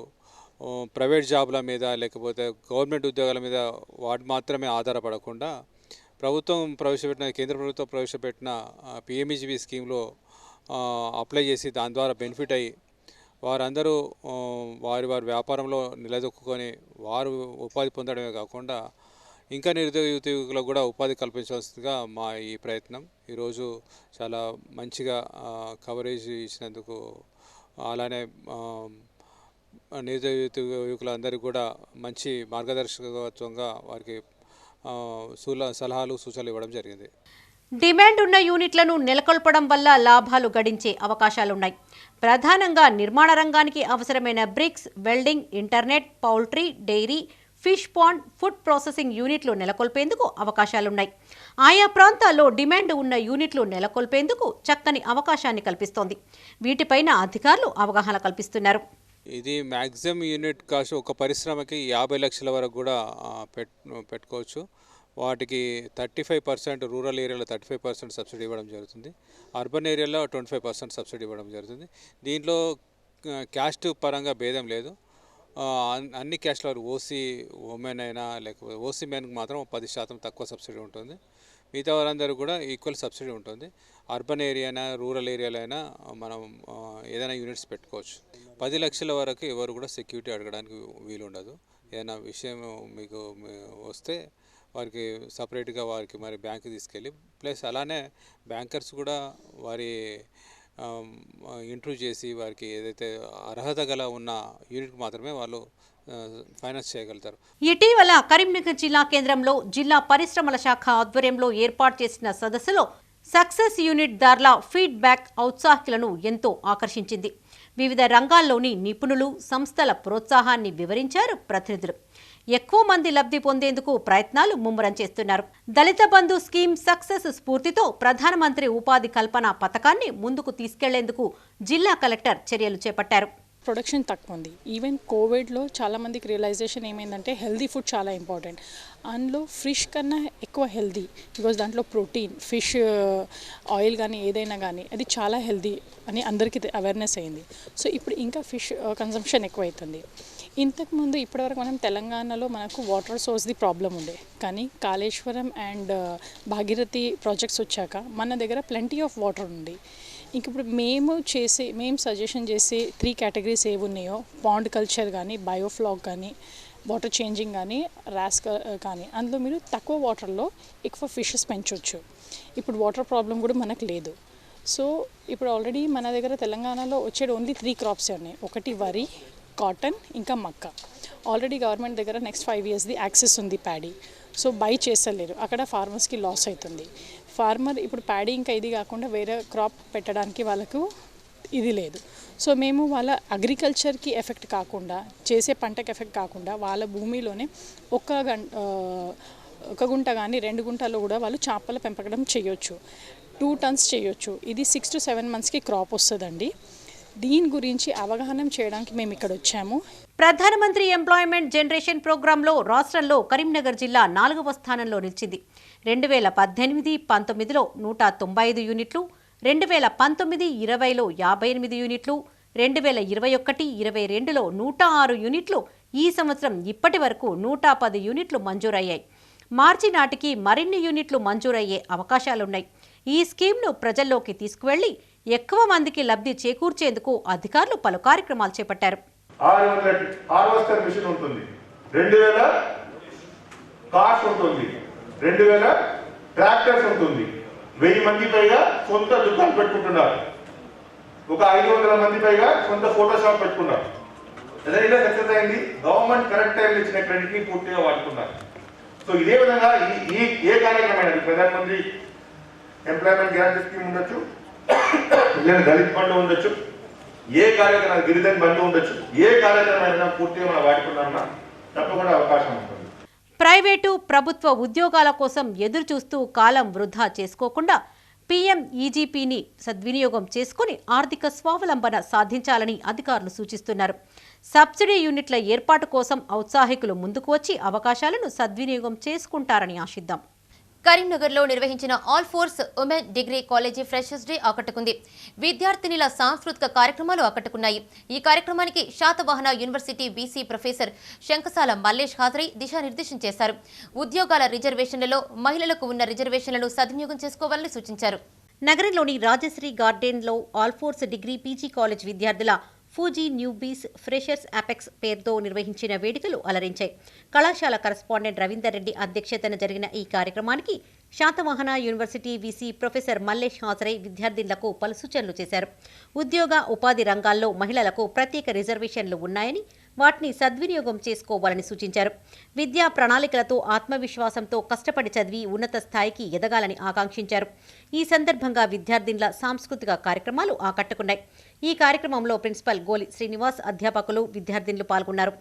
ప్రైవేట్ జాబ్ల మీద లేకపోతే గవర్నమెంట్ ఉద్యోగాల మీద వాటి మాత్రమే ఆధారపడకుండా కేంద్ర ప్రభుత్వం ప్రవేశపెట్టిన పిఎంఈజీబీ స్కీమ్లో అప్లై చేసి దాని ద్వారా బెనిఫిట్ అయ్యి వారందరూ వారి వ్యాపారంలో నిలదొక్కుని వారు ఉపాధి పొందడమే కాకుండా ఇంకా నిరుద్యోగ యువకులకు కూడా ఉపాధి కల్పించాల్సిందిగా మా ఈ ప్రయత్నం. ఈరోజు చాలా మంచిగా కవరేజ్ ఇచ్చినందుకు అలానే నిరుద్యోగ యువకులందరికీ కూడా మంచి మార్గదర్శకత్వంగా వారికి సలహాలు సూచనలు ఇవ్వడం జరిగింది. డిమాండ్ ఉన్న యూనిట్లను నెలకొల్పడం వల్ల లాభాలు గడించే అవకాశాలున్నాయి. ప్రధానంగా నిర్మాణ రంగానికి అవసరమైన bricks, welding, internet, poultry, dairy, fish pond, food processing యూనిట్లు నెలకొల్పేందుకు అవకాశాలున్నాయి. ఆయా ప్రాంతాల్లో డిమాండ్ ఉన్న యూనిట్లు నెలకొల్పేందుకు చక్కని అవకాశాన్ని కల్పిస్తోంది. వీటిపైన అధికారులు అవగాహన కల్పిస్తున్నారు. ఇది మ్యాక్సిమం యూనిట్ కాస్ట్ ఒక పరిశ్రమకి 50 లక్షల వరకు కూడా పెట్టుకోవచ్చు. వాటికి 35% రూరల్ ఏరియాలో 35% సబ్సిడీ ఇవ్వడం జరుగుతుంది. అర్బన్ ఏరియాలో 25% సబ్సిడీ ఇవ్వడం జరుగుతుంది. దీంట్లో క్యాస్ట్ పరంగా భేదం లేదు. అన్ని క్యాస్ట్ల వారు ఓసీ ఉమెన్ అయినా లేకపోతే ఓసీ మెన్కి మాత్రం 10% తక్కువ సబ్సిడీ ఉంటుంది. మిగతా వారందరూ కూడా ఈక్వల్ సబ్సిడీ ఉంటుంది. అర్బన్ ఏరియా అయినా రూరల్ ఏరియాలో అయినా మనం ఏదైనా యూనిట్స్ పెట్టుకోవచ్చు. 10 లక్షల వరకు ఎవరు కూడా సెక్యూరిటీ అడగడానికి వీలు ఉండదు. ఏదైనా విషయం మీకు వస్తే వారికి సపరేట్గా వారికి మరి బ్యాంకు తీసుకెళ్ళి ప్లస్ అలానే బ్యాంకర్స్ కూడా వారి ఇంటర్వ్యూ చేసి వారికి ఏదైతే అర్హత గల ఉన్న యూనిట్కి మాత్రమే వాళ్ళు ఫైనాన్స్ చేయగలుగుతారు. ఇటీవల కరీంనగర్ జిల్లా కేంద్రంలో జిల్లా పరిశ్రమల శాఖ ఆధ్వర్యంలో ఏర్పాటు చేసిన సదస్సులో సక్సెస్ యూనిట్ దారుల ఫీడ్బ్యాక్ ఔత్సాహికులను ఎంతో ఆకర్షించింది. వివిధ రంగాల్లోని నిపుణులు, సంస్థల ప్రోత్సాహాన్ని వివరించారు ప్రతినిధులు. ఎక్కువ మంది లబ్ధి పొందేందుకు ప్రయత్నాలు ముమ్మరం చేస్తున్నారు. దళిత బంధు స్కీమ్ సక్సెస్ స్ఫూర్తితో ప్రధానమంత్రి ఉపాధి కల్పన పథకాన్ని ముందుకు తీసుకెళ్లేందుకు జిల్లా కలెక్టర్ చర్యలు చేపట్టారు. ప్రొడక్షన్ తక్కువ ఉంది. ఈవెన్ కోవిడ్లో చాలామందికి రియలైజేషన్ ఏమైందంటే హెల్దీ ఫుడ్ చాలా ఇంపార్టెంట్. అందులో ఫిష్ కన్నా ఎక్కువ హెల్దీ, బికాజ్ దాంట్లో ప్రోటీన్, ఫిష్ ఆయిల్ కానీ ఏదైనా కానీ అది చాలా హెల్దీ అని అందరికీ అవేర్నెస్ అయింది. సో ఇప్పుడు ఇంకా ఫిష్ కన్సంప్షన్ ఎక్కువ అవుతుంది. ఇంతకుముందు ఇప్పటివరకు మనం తెలంగాణలో మనకు వాటర్ సోర్స్ది ప్రాబ్లం ఉండే, కానీ కాళేశ్వరం అండ్ భాగీరథి ప్రాజెక్ట్స్ వచ్చాక మన దగ్గర ప్లెంటీ ఆఫ్ వాటర్ ఉంది. ఇంక ఇప్పుడు మేము సజెషన్ చేసే 3 కేటగిరీస్ ఏవి ఉన్నాయో, పాండ్ కల్చర్ కానీ, బయోఫ్లాగ్ కానీ, వాటర్ చేంజింగ్ కానీ, ర్యాస్ కానీ, అందులో మీరు తక్కువ వాటర్లో ఎక్కువ ఫిషెస్ పెంచవచ్చు. ఇప్పుడు వాటర్ ప్రాబ్లం కూడా మనకు లేదు. సో ఇప్పుడు ఆల్రెడీ మన దగ్గర తెలంగాణలో వచ్చేది ఓన్లీ 3 క్రాప్స్ ఉన్నాయి. ఒకటి వరి, కాటన్, ఇంకా మక్క. ఆల్రెడీ గవర్నమెంట్ దగ్గర నెక్స్ట్ 5 yearsది యాక్సెస్ ఉంది ప్యాడీ. సో బై చేస్తలేరు, అక్కడ ఫార్మర్స్కి లాస్ అవుతుంది. ఫార్మర్ ఇప్పుడు ప్యాడీ ఇంకా ఇది కాకుండా వేరే క్రాప్ పెట్టడానికి వాళ్ళకు ఇది లేదు. సో మేము వాళ్ళ అగ్రికల్చర్కి ఎఫెక్ట్ కాకుండా, చేసే పంటకి ఎఫెక్ట్ కాకుండా వాళ్ళ భూమిలోనే ఒక గుంట కానీ 2 గుంటల్లో కూడా వాళ్ళు చేపల పెంపకం చేయొచ్చు. 2 tons చేయొచ్చు. ఇది 6 to 7 monthsకి క్రాప్ వస్తుందండి. దీని గురించి అవగాహన చేయడానికి మేము ఇక్కడ వచ్చాము. ప్రధానమంత్రి ఎంప్లాయ్మెంట్ జనరేషన్ ప్రోగ్రాంలో రాష్ట్రంలో కరీంనగర్ జిల్లా 4వ స్థానంలో నిలిచింది. 2018-19లో 195 యూనిట్లు, 2019-20లో 58 యూనిట్లు, 2021-22లో 106 యూనిట్లు, ఈ సంవత్సరం ఇప్పటి వరకు 110 యూనిట్లు మంజూరయ్యాయి. మార్చి నాటికి మరిన్ని యూనిట్లు మంజూరయ్యే అవకాశాలున్నాయి. ఈ స్కీమ్ను ప్రజల్లోకి తీసుకువెళ్లి ఎక్కువ మందికి లబ్ధి చేకూర్చేందుకు అధికారులు పలు కార్యక్రమాలు చేపట్టారు. 600 హార్వెస్టర్ మిషన్ ఉంటుంది, 2000 కార్స్ ఉంటుంది, 2000 ట్రాక్టర్స్ ఉంటుంది, 1000 మంది పైగా సొంత దుకాణం పెట్టుకుంటున్నారు, ఒక 500 మంది పైగా సొంత ఫోటోషాప్ పెట్టుకున్నారు. ఏదైనా సక్సెస్ అయింది. గవర్నమెంట్ కరెక్ట్ టైంలో ఇచ్చిన క్రెడిట్ ని పూర్తిగా వాడుకున్నారు. సో ఇదే విధంగా ఏ కార్యక్రమం ప్రధానమంత్రి ఎంప్లాయ్మెంట్ గ్యారంటీ స్కీమ్ ఉండొచ్చు, లేదా దళిత్ బంధు ఉండొచ్చు, ఏ కార్యక్రమం గిరిజన బంధు ఉండొచ్చు, ఏ కార్యక్రమం పూర్తిగా మనం వాడుకున్నామన్నా తప్పకుండా అవకాశం ఉంటుంది. ప్రైవేటు ప్రభుత్వ ఉద్యోగాల కోసం ఎదురు చూస్తూ కాలం వృధా చేసుకోకుండా PMEGPని సద్వినియోగం చేసుకుని ఆర్థిక స్వావలంబన సాధించాలని అధికారులు సూచిస్తున్నారు. సబ్సిడీ యూనిట్ల ఏర్పాటు కోసం ఔత్సాహికులు ముందుకు వచ్చి అవకాశాలను సద్వినియోగం చేసుకుంటారని ఆశిద్దాం. కరీంనగర్లో నిర్వహించిన Alphores women degree college freshers day ఆకట్టుకుంది. విద్యార్థినిల సాంస్కృతిక కార్యక్రమాలు ఆకట్టుకున్నాయి. ఈ కార్యక్రమానికి Satavahana university VC professor Sankasala Mallesh హాజరై దిశానిర్దేశం చేశారు. ఉద్యోగాల రిజర్వేషన్లలో మహిళలకు ఉన్న రిజర్వేషన్లను సద్వినియోగం చేసుకోవాలని సూచించారు. నగరంలోని రాజశ్రీ గార్డెన్లో all force degree PG college విద్యార్థుల ఫూజీ న్యూబీస్ ఫ్రెషర్స్ అపెక్స్ పేరుతో నిర్వహించిన వేడుకలు అలరించాయి. కళాశాల కరస్పాండెంట్ రవీందర్ రెడ్డి అధ్యక్షతన జరిగిన ఈ కార్యక్రమానికి Satavahana university VC professor Mallesh హాజరై విద్యార్థులకు పలు సూచనలు చేశారు. ఉద్యోగ ఉపాధి రంగాల్లో మహిళలకు ప్రత్యేక రిజర్వేషన్లు ఉన్నాయని వాటిని సద్వినియోగం చేసుకోవాలని సూచించారు. విద్యా ప్రణాళికలతో ఆత్మవిశ్వాసంతో కష్టపడి చదివి ఉన్నత స్థాయికి ఎదగాలని ఆకాంక్షించారు. ఈ సందర్భంగా విద్యార్థినుల సాంస్కృతిక కార్యక్రమాలు ఆకట్టుకున్నాయి. ఈ కార్యక్రమంలో ప్రిన్సిపల్ గోలి శ్రీనివాస్, అధ్యాపకులు, విద్యార్థినులు పాల్గొన్నారు.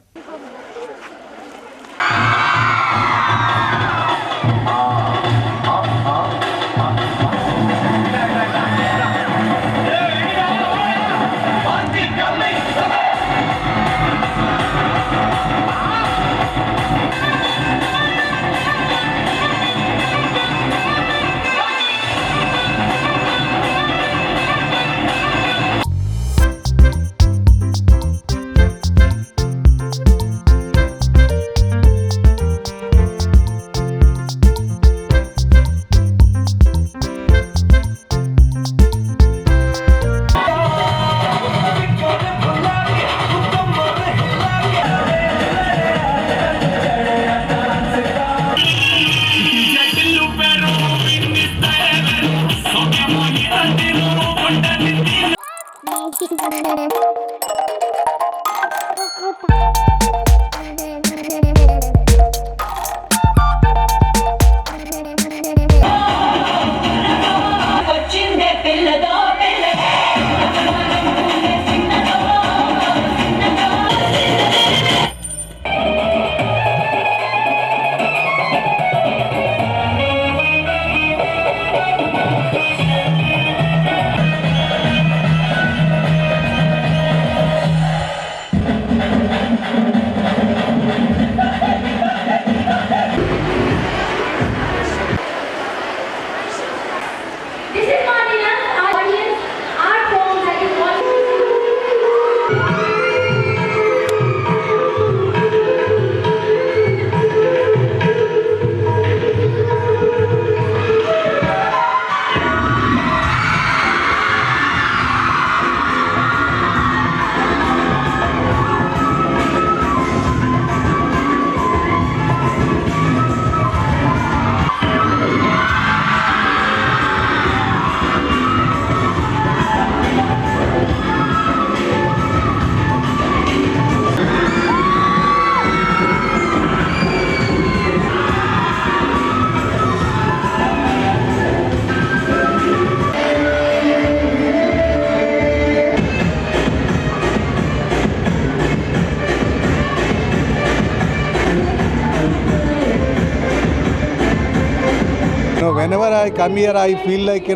Whenever I come here, I feel like,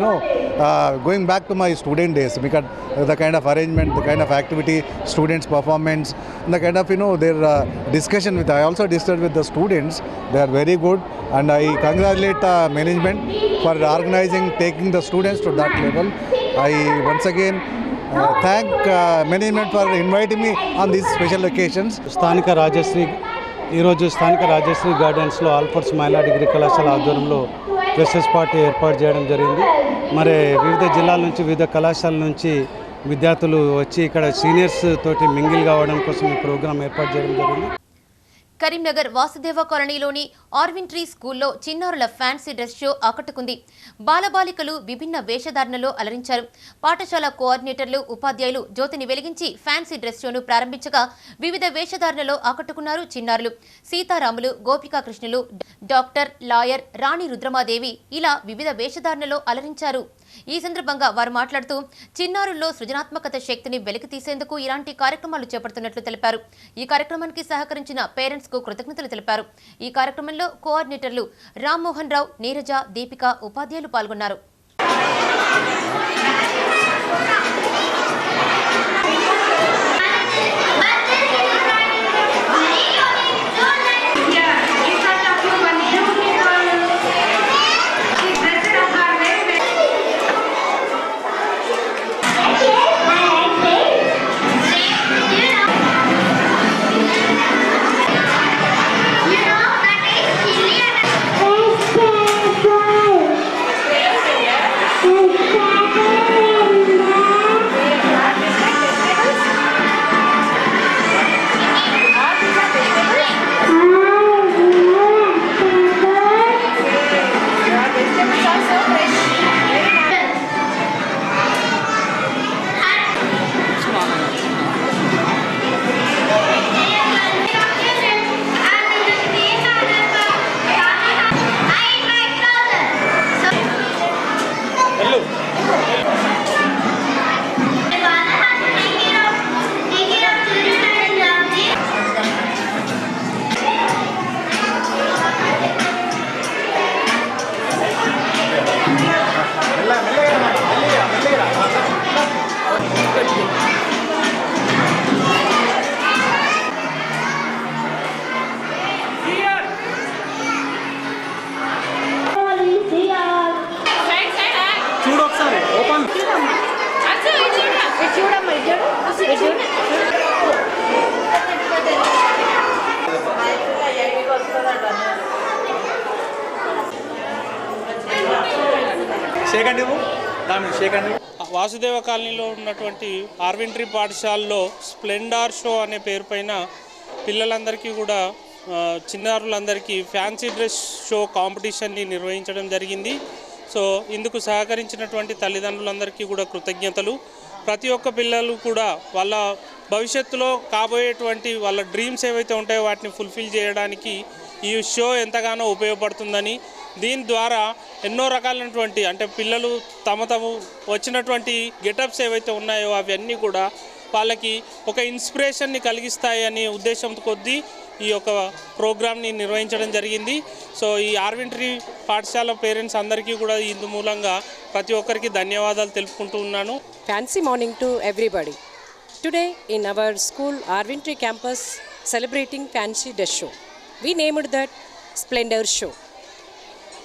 going back to my student days, because the kind of arrangement, the kind of activity, students' performance, and the kind of their discussion with. I also discussed with the students. They are very good, and I congratulate management for organizing, taking the students to that level. I once again thank management for inviting me on these special occasions. స్థానిక రాజశ్రీ గార్డెన్స్లో ఆల్ఫోర్స్ మహిళా degree కళాశాల ఆధ్వర్యంలో freshers party ఏర్పాటు చేయడం జరిగింది. మరి వివిధ జిల్లాల నుంచి, వివిధ కళాశాలల నుంచి విద్యార్థులు వచ్చి ఇక్కడ సీనియర్స్ తోటి మింగిల్ కావడం కోసం ఈ ప్రోగ్రాం ఏర్పాటు చేయడం జరిగింది. కరీంనగర్ వాసుదేవ కాలనీలోని ఆర్విన్-ట్రీ స్కూల్లో చిన్నారుల ఫ్యాన్సీ డ్రెస్ షో ఆకట్టుకుంది. బాలబాలికలు విభిన్న వేషధారణలో అలరించారు. పాఠశాల కోఆర్డినేటర్లు, ఉపాధ్యాయులు జ్యోతిని వెలిగించి ఫ్యాన్సీ డ్రెస్ షోను ప్రారంభించగా వివిధ వేషధారణలో ఆకట్టుకున్నారు చిన్నారులు. సీతారాములు, గోపికాకృష్ణులు, డాక్టర్, లాయర్, రాణి రుద్రమాదేవి ఇలా వివిధ వేషధారణలో అలరించారు. ఈ సందర్భంగా వారు మాట్లాడుతూ చిన్నారుల్లో సృజనాత్మకత శక్తిని వెలికితీసేందుకు ఇలాంటి కార్యక్రమాలు చేపడుతున్నట్లు తెలిపారు. ఈ కార్యక్రమానికి సహకరించిన పేరెంట్స్ కు కృతజ్ఞతలు తెలిపారు. ఈ కార్యక్రమంలో కోఆర్డినేటర్లు రామ్మోహన్ రావు, నీరజ, దీపిక, ఉపాధ్యాయులు పాల్గొన్నారు. వాసుదేవ కాలనీలో ఉన్నటువంటి ఆర్విన్-ట్రీ పాఠశాలలో స్ప్లెండర్ షో అనే పేరు పైన పిల్లలందరికీ కూడా, చిన్నారులందరికీ ఫ్యాన్సీ డ్రెస్ షో కాంపిటీషన్ని నిర్వహించడం జరిగింది. సో ఇందుకు సహకరించినటువంటి తల్లిదండ్రులందరికీ కూడా కృతజ్ఞతలు. ప్రతి ఒక్క పిల్లలు కూడా వాళ్ళ భవిష్యత్తులో కాబోయేటువంటి వాళ్ళ డ్రీమ్స్ ఏవైతే ఉంటాయో వాటిని ఫుల్ఫిల్ చేయడానికి ఈ షో ఎంతగానో ఉపయోగపడుతుందని, దీని ద్వారా ఎన్నో రకాలైనటువంటి అంటే పిల్లలు తమ వచ్చినటువంటి గెటప్స్ ఏవైతే ఉన్నాయో అవన్నీ కూడా వాళ్ళకి ఒక ఇన్స్పిరేషన్ని కలిగిస్తాయని ఉద్దేశంతో కొద్దీ ఈ యొక్క ప్రోగ్రామ్ని నిర్వహించడం జరిగింది. సో ఈ ఆర్విన్-ట్రీ పాఠశాల పేరెంట్స్ అందరికీ కూడా ఇందు మూలంగా ప్రతి ఒక్కరికి ధన్యవాదాలు తెలుపుకుంటూ ఉన్నాను. Fancy morning to everybody. Today in our school Arvin-tree campus celebrating fancy dress show. We named that Splendor Show.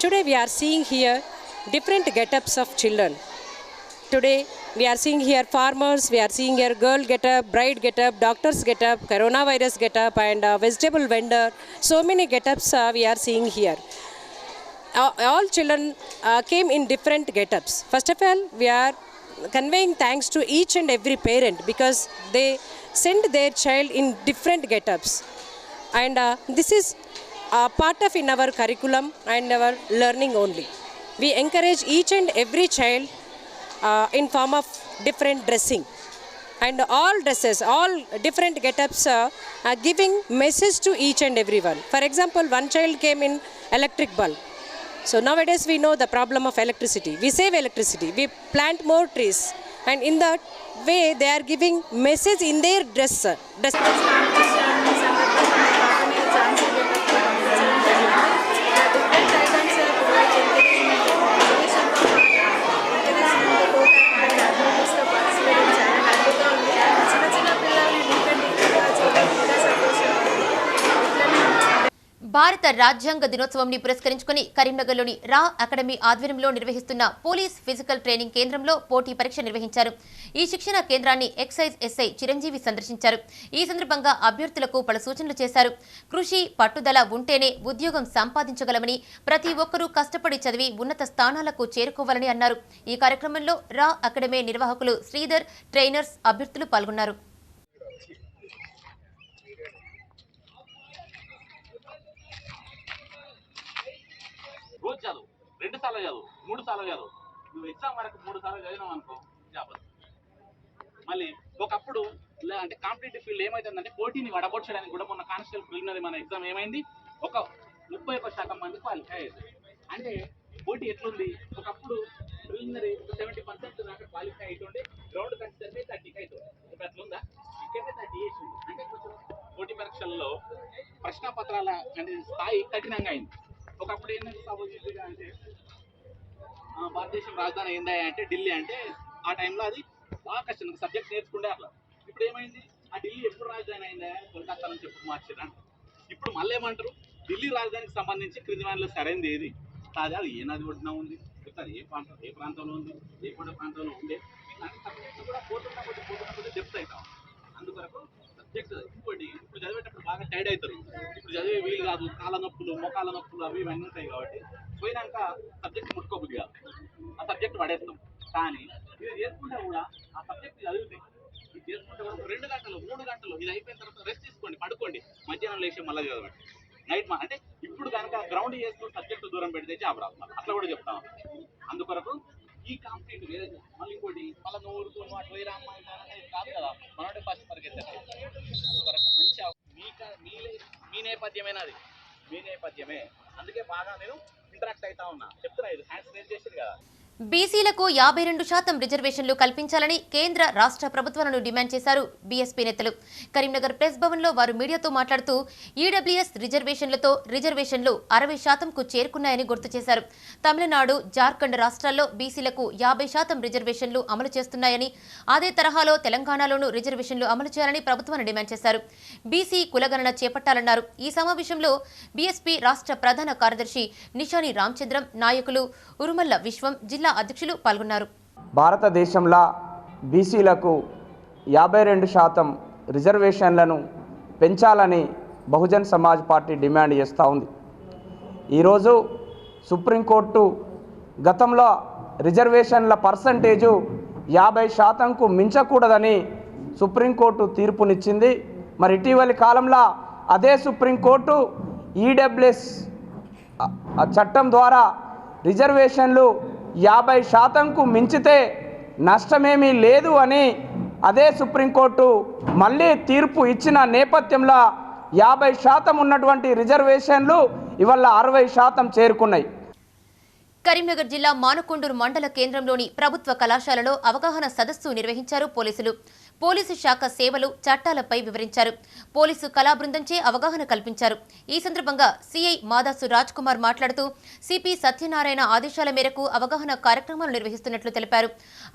Today we are seeing here different get-ups of children. Today we are seeing here farmers, we are seeing here girl get-up, bride get-up, doctor's get-up, coronavirus get-up, and vegetable vendor. So many get-ups we are seeing here. All children came in different get-ups. First of all, we are conveying thanks to each and every parent because they send their child in different get-ups. And this is part of in our curriculum and our learning only. We encourage each and every child in form of different dressing, and all dresses, all different get-ups are giving message to each and everyone. For example, one child came in electric bulb. So nowadays we know the problem of electricity. We save electricity, we plant more trees, and in that way they are giving message in their dress. భారత రాజ్యాంగ దినోత్సవంని పురస్కరించుకుని కరీంనగర్లోని రా academy ఆధ్వర్యంలో నిర్వహిస్తున్న police physical training కేంద్రంలో పోటీ పరీక్ష నిర్వహించారు. ఈ శిక్షణ కేంద్రాన్ని ఎక్సైజ్ ఎస్ఐ చిరంజీవి సందర్శించారు. ఈ సందర్భంగా అభ్యర్థులకు పలు సూచనలు చేశారు. కృషి, పట్టుదల ఉంటేనే ఉద్యోగం సంపాదించగలమని, ప్రతి ఒక్కరూ కష్టపడి చదివి ఉన్నత స్థానాలకు చేరుకోవాలని అన్నారు. ఈ కార్యక్రమంలో రా అకాడమీ నిర్వాహకులు శ్రీధర్, ట్రైనర్స్, అభ్యర్థులు పాల్గొన్నారు. రోజు చదువు, 2 సార్లు చదువు, 3 సార్లు చదువు. నువ్వు ఎగ్జామ్ వరకు 3 సార్లు చదివినావు అనుకో జాబ్. మళ్ళీ ఒకప్పుడు అంటే కాంపిటేటివ్ ఫీల్డ్ ఏమైతుందంటే పోటీని వడబొచ్చడానికి కూడా మొన్న కానిస్టేబుల్ ప్రిలిమినరీ మన ఎగ్జామ్ ఏమైంది, ఒక 31% మంది క్వాలిఫై అయ్యారు. అంటే పోటీ ఎట్లుంది, ఒకప్పుడు ప్రిలిమినరీ 70% దాకా క్వాలిఫై అవుతుండే, గ్రౌండ్ కన్సిడర్ 30కి అవుతుంది. ఇప్పుడు అట్లుందా? ఇక్కడనే 30 చేసింది. అంటే కొంచెం పోటీ పరీక్షల్లో ప్రశ్న పత్రాల అంటే స్థాయి కఠినంగా అయింది. ఒకప్పుడు ఏంటంటే సపోజిట్గా అంటే భారతదేశం రాజధాని ఏందా అంటే ఢిల్లీ, అంటే ఆ టైంలో అది బాగా కష్టం సబ్జెక్ట్ నేర్చుకుంటే అట్లా. ఇప్పుడు ఏమైంది, ఆ ఢిల్లీ ఎప్పుడు రాజధాని అయిందా, కోల్కతా నుంచి ఎప్పుడు మార్చారా. ఇప్పుడు మళ్ళీ ఏమంటారు, ఢిల్లీ రాజధానికి సంబంధించి క్రింది వాటిలో సరైనది ఏది, కాదు అది ఏ నది ఒడ్డున ఉంది, చెప్తారు ఏ ప్రాంతంలో ఉంది, ఏ కొండ ప్రాంతంలో ఉండే. ఇలాంటి సబ్జెక్ట్ కూడా పోతున్నప్పుడు డెప్త్ అవుతాం. అందుకొరకు సబ్జెక్ట్ ఇంకోటి ఇప్పుడు చదివేటప్పుడు బాగా టైర్డ్ అవుతారు. ఇప్పుడు చదివే వీలు కాదు, కాళ్ళ నొప్పులు, మోకాళ్ళ నొప్పులు అవి ఇవన్నీ ఉంటాయి. కాబట్టి పోయినాక సబ్జెక్ట్ ముట్టుకోబుద్ది కాదు, ఆ సబ్జెక్ట్ పడేస్తాం. కానీ ఇది చేసుకుంటే కూడా ఆ సబ్జెక్ట్ చదివితే ఇది చేసుకుంటే కూడా 2 గంటలు 3 గంటలు ఇది అయిపోయిన తర్వాత రెస్ట్ తీసుకోండి, పడుకోండి, మధ్యాహ్నం లేచి మళ్ళీ చదవండి. నైట్ అంటే ఇప్పుడు కనుక గ్రౌండ్ చేసుకుని సబ్జెక్టు దూరం పెడితే జాబ్ రాదు, అట్లా కూడా చెప్తాం. అందుకొరకు ఈ కాంపిటేటివ్ ఏదైతే మళ్ళీ ఇంకోటి మళ్ళీ నూరుకు అటు పోయి రామ్మాయి కాదు కదా, మనోడే ఫస్ట్ పరిగెత్తారు. అందుకొరకు మంచిగా మీ నేపథ్యమేనా, అది మీ నేపథ్యమే. అందుకే బాగా నేను ఇంటరాక్ట్ అవుతా ఉన్నా, చెప్తున్నా. ఇది హ్యాండ్స్ రేజ్ చేసింది కదా. బీసీలకు 52% రిజర్వేషన్లు కల్పించాలని కేంద్ర రాష్ట్ర ప్రభుత్వాలను డిమాండ్ చేశారు బీఎస్పీ నేతలు. కరీంనగర్ ప్రెస్ భవన్లో వారు మీడియాతో మాట్లాడుతూ ఈడబ్ల్యూఎస్ రిజర్వేషన్లతో రిజర్వేషన్లు 60%కు చేరుకున్నాయని గుర్తు చేశారు. తమిళనాడు, జార్ఖండ్ రాష్ట్రాల్లో బీసీలకు 50% రిజర్వేషన్లు అమలు చేస్తున్నాయని, అదే తరహాలో తెలంగాణలోనూ రిజర్వేషన్లు అమలు చేయాలని ప్రభుత్వాన్ని డిమాండ్ చేశారు. బీసీ కులగణన చేపట్టాలన్నారు. ఈ సమావేశంలో బీఎస్పీ రాష్ట్ర ప్రధాన కార్యదర్శి నిషాని రామచంద్రం, నాయకులు ఉరుమల్ల విశ్వం, జిల్లా అధ్యక్షులు పాల్గొన్నారు. భారతదేశంలో బీసీలకు 52% రిజర్వేషన్లను పెంచాలని బహుజన్ సమాజ్ పార్టీ డిమాండ్ చేస్తూ ఉంది. ఈరోజు సుప్రీంకోర్టు గతంలో రిజర్వేషన్ల పర్సంటేజు 50%కు మించకూడదని సుప్రీంకోర్టు తీర్పునిచ్చింది. మరి ఇటీవలి కాలంలో అదే సుప్రీంకోర్టు ఈడబ్ల్యూఎస్ చట్టం ద్వారా రిజర్వేషన్లు 50%కు మించితే నష్టమేమీ లేదు అని అదే సుప్రీంకోర్టు మళ్ళీ తీర్పు ఇచ్చిన నేపథ్యంలో 50% ఉన్నటువంటి రిజర్వేషన్లు ఇవాళ 60% చేరుకున్నాయి. కరీంనగర్ జిల్లా మానకొండూరు మండల కేంద్రంలోని ప్రభుత్వ కళాశాలలో అవగాహన సదస్సు నిర్వహించారు పోలీసులు. పోలీసు శాఖ సేవలు, చట్టాలపై వివరించారు. పోలీసు కళా బృందంచే అవగాహన కల్పించారు. ఈ సందర్భంగా సిఐ మాదాసు రాజ్ కుమార్ మాట్లాడుతూ సిపి సత్యనారాయణ ఆదేశాల మేరకు అవగాహన కార్యక్రమాలు నిర్వహిస్తున్నట్లు తెలిపారు.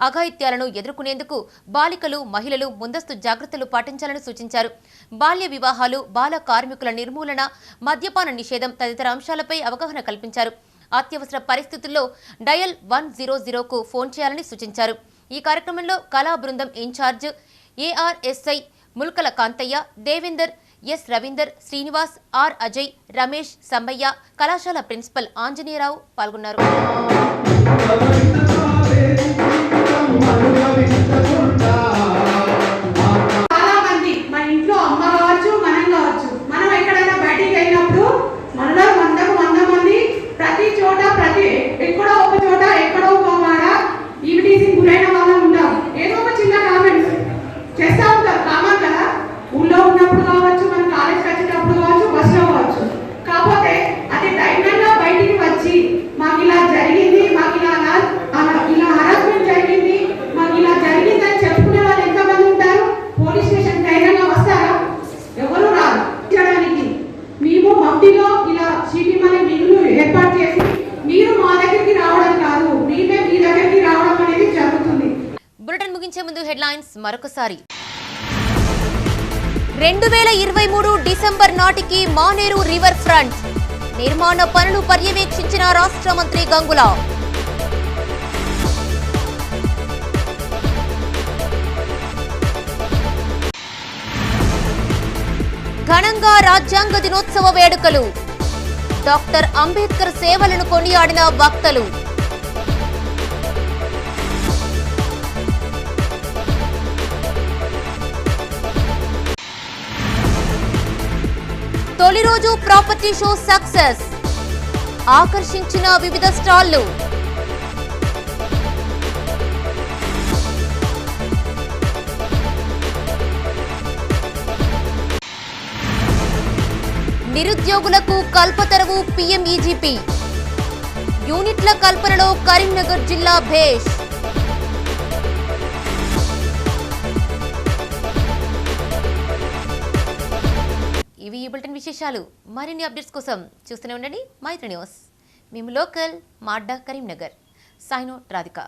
అఘాయిత్యాలను ఎదుర్కొనేందుకు బాలికలు, మహిళలు ముందస్తు జాగ్రత్తలు పాటించాలని సూచించారు. బాల్య వివాహాలు, బాల కార్మికుల నిర్మూలన, మద్యపాన నిషేధం తదితర అంశాలపై అవగాహన కల్పించారు. అత్యవసర పరిస్థితుల్లో డయల్ 100కు ఫోన్ చేయాలని సూచించారు. ఈ కార్యక్రమంలో కళా బృందం in charge ASI Mulkala Kantaiah, Devender, S Ravinder, Srinivas, R Ajay, Ramesh, Sammaiah, కళాశాల ప్రిన్సిపల్ ఆంజనేయరావు పాల్గొన్నారు. ఎక్కడో ఒక చోట ఎక్కడో ఒక వాడ ఈవిటీసీ గురైన వాళ్ళు ఉంటారు. ఏదో ఒక చిన్న కామెంట్ చేస్తూ ఉంటారు. కామన్ కదా, ఊళ్ళో ఉన్నప్పుడు కావచ్చు, మన కాలేజ్కి వచ్చేటప్పుడు కావచ్చు, బస్సులో కావచ్చు. కాకపోతే అది ధైర్యంగా బయటికి వచ్చి మాకు ఇలా జరిగింది, మాకు ఇలా హరాస్మెంట్ జరిగింది, మాకు ఇలా జరిగిందని చెప్పుకునే వాళ్ళు ఎంతమంది ఉంటారు? పోలీస్ స్టేషన్ ధైర్యంగా వస్తారా? ఎవరు రాదు. మేము మఫ్టీలో ఇలా సిటీ మన మిగులు ఏర్పాటు చేసి మీరు మా దగ్గరికి రావడం కాదు, మీరే మీ దగ్గరికి రావడం అనేది జరుగుతుంది. బులెటిన్ ముగించే ముందు హెడ్లైన్స్ మరొకసారి. 2023 డిసెంబర్ నాటికి మానేరు రివర్ ఫ్రంట్ నిర్మాణ పనులు పర్యవేక్షించిన రాష్ట్ర మంత్రి గంగుల. ఘనంగా రాజ్యాంగ దినోత్సవ వేడుకలు. డాక్టర్ అంబేద్కర్ సేవలను కొనియాడిన వక్తలు. తొలి రోజు ప్రాపర్టీ షో సక్సెస్. ఆకర్షించిన వివిధ స్టాళ్లు. నిరుద్యోగులకు కల్పతరువు పీఎంఈజీపీ. యూనిట్ల కల్పనలో కరీంనగర్ జిల్లా భేష్. ఇవి ఈ బులెటిన్ విశేషాలు. మరిన్ని అప్డేట్స్ కోసం చూస్తూనే ఉండండి మైత్రి న్యూస్. మేము లోకల్, మా అడ్డా కరీంనగర్. సైనో రాధిక.